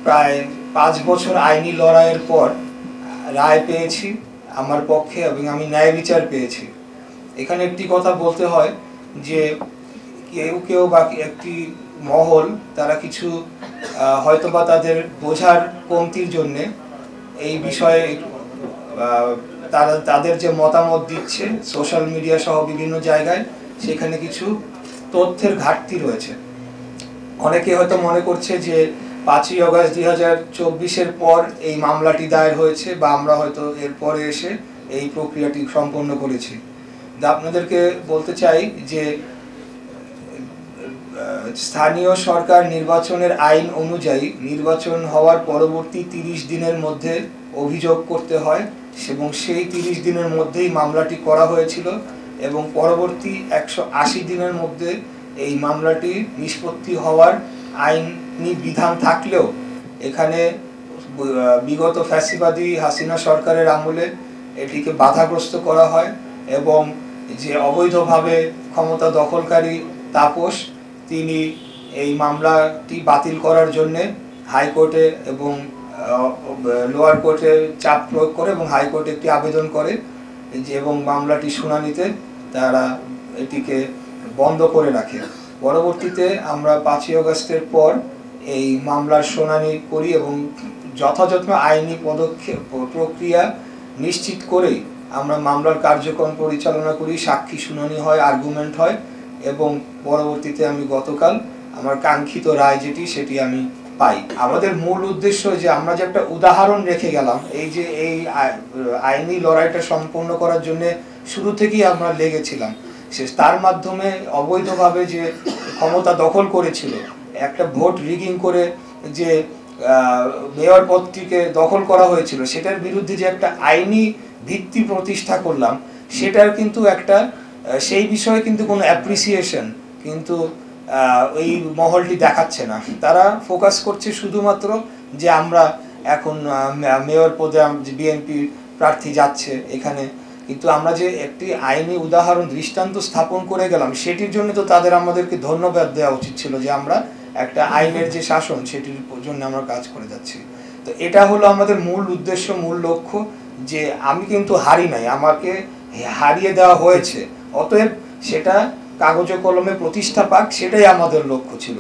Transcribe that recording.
প্রায় 5 বছর আইনি লড়াইয়ের পর রায় পেয়েছি আমার পক্ষে এবং আমি ন্যায় বিচার পেয়েছি। এখানে একটি কথা বলতে হয় যে কেউ বা একটি মহল তারা কিছু হয়তোবা তাদের বোঝার কমতির জন্য এই বিষয়ে তারা তাদের যে মতামত দিচ্ছে সোশ্যাল মিডিয়া সহ বিভিন্ন জায়গায়, সেখানে কিছু তথ্যের ঘাটতি রয়েছে। অনেকে হয়তো মনে করছে যে 5ই আগস্ট 2024-এর পর এই মামলাটি দায়ের হয়েছে বা আমরা হয়তো এরপরে এসে এই প্রক্রিয়াটি সম্পন্ন করেছি। আপনাদেরকে বলতে চাই যে স্থানীয় সরকার নির্বাচনের আইন অনুযায়ী নির্বাচন হওয়ার পরবর্তী 30 দিনের মধ্যে অভিযোগ করতে হয় এবং সেই 30 দিনের মধ্যেই মামলাটি করা হয়েছিল এবং পরবর্তী 180 দিনের মধ্যে এই মামলাটি নিষ্পত্তি হওয়ার আইনি বিধান থাকলেও এখানে বিগত ফ্যাসিবাদী হাসিনা সরকারের আমলে এটিকে বাধাগ্রস্ত করা হয় এবং যে অবৈধভাবে ক্ষমতা দখলকারী তাপস তিনি এই মামলাটি বাতিল করার জন্য হাইকোর্টে এবং লোয়ার কোর্টে চাপ প্রয়োগ করে এবং হাইকোর্টে একটি আবেদন করে এবং মামলাটি শুনানিতে তারা এটিকে বন্ধ করে রাখে। পরবর্তীতে আমরা 5ই আগস্টের পর এই মামলার শুনানি করি এবং যথাযথ আইনি পদক্ষেপ প্রক্রিয়া নিশ্চিত করেই আমরা মামলার কার্যক্রম পরিচালনা করি, সাক্ষী শুনানি হয়, আর্গুমেন্ট হয় এবং পরবর্তীতে আমি গতকাল আমার কাঙ্ক্ষিত রায় যেটি সেটি আমি পাই। আমাদের মূল উদ্দেশ্য যে আমরা যে একটা উদাহরণ রেখে গেলাম, এই যে এই আইনি লড়াইটা সম্পন্ন করার জন্য শুরু থেকেই আমরা লেগেছিলাম, তার মাধ্যমে অবৈধভাবে যে ক্ষমতা দখল করেছিল, একটা ভোট রিগিং করে যে মেয়র পদটিকে দখল করা হয়েছিল, সেটার বিরুদ্ধে যে একটা আইনি ভিত্তি প্রতিষ্ঠা করলাম, সেটার কিন্তু একটা সেই বিষয়ে কিন্তু কোনো অ্যাপ্রিসিয়েশন কিন্তু এই মহলটি দেখাচ্ছে না। তারা ফোকাস করছে শুধুমাত্র যে আমরা এখন মেয়র পদে বিএনপি প্রার্থী যাচ্ছে এখানে, কিন্তু আমরা যে একটি আইনি উদাহরণ দৃষ্টান্ত স্থাপন করে গেলাম সেটির জন্য তো তাদের আমাদেরকে ধন্যবাদ দেওয়া উচিত ছিল যে আমরা একটা আইনের যে শাসন সেটির জন্য আমরা কাজ করে যাচ্ছি। তো এটা হলো আমাদের মূল উদ্দেশ্য, মূল লক্ষ্য, যে আমি কিন্তু হারি নাই, আমাকে হারিয়ে দেওয়া হয়েছে, অতএব সেটা কাগজে কলমে প্রতিষ্ঠা পাক, সেটাই আমাদের লক্ষ্য ছিল।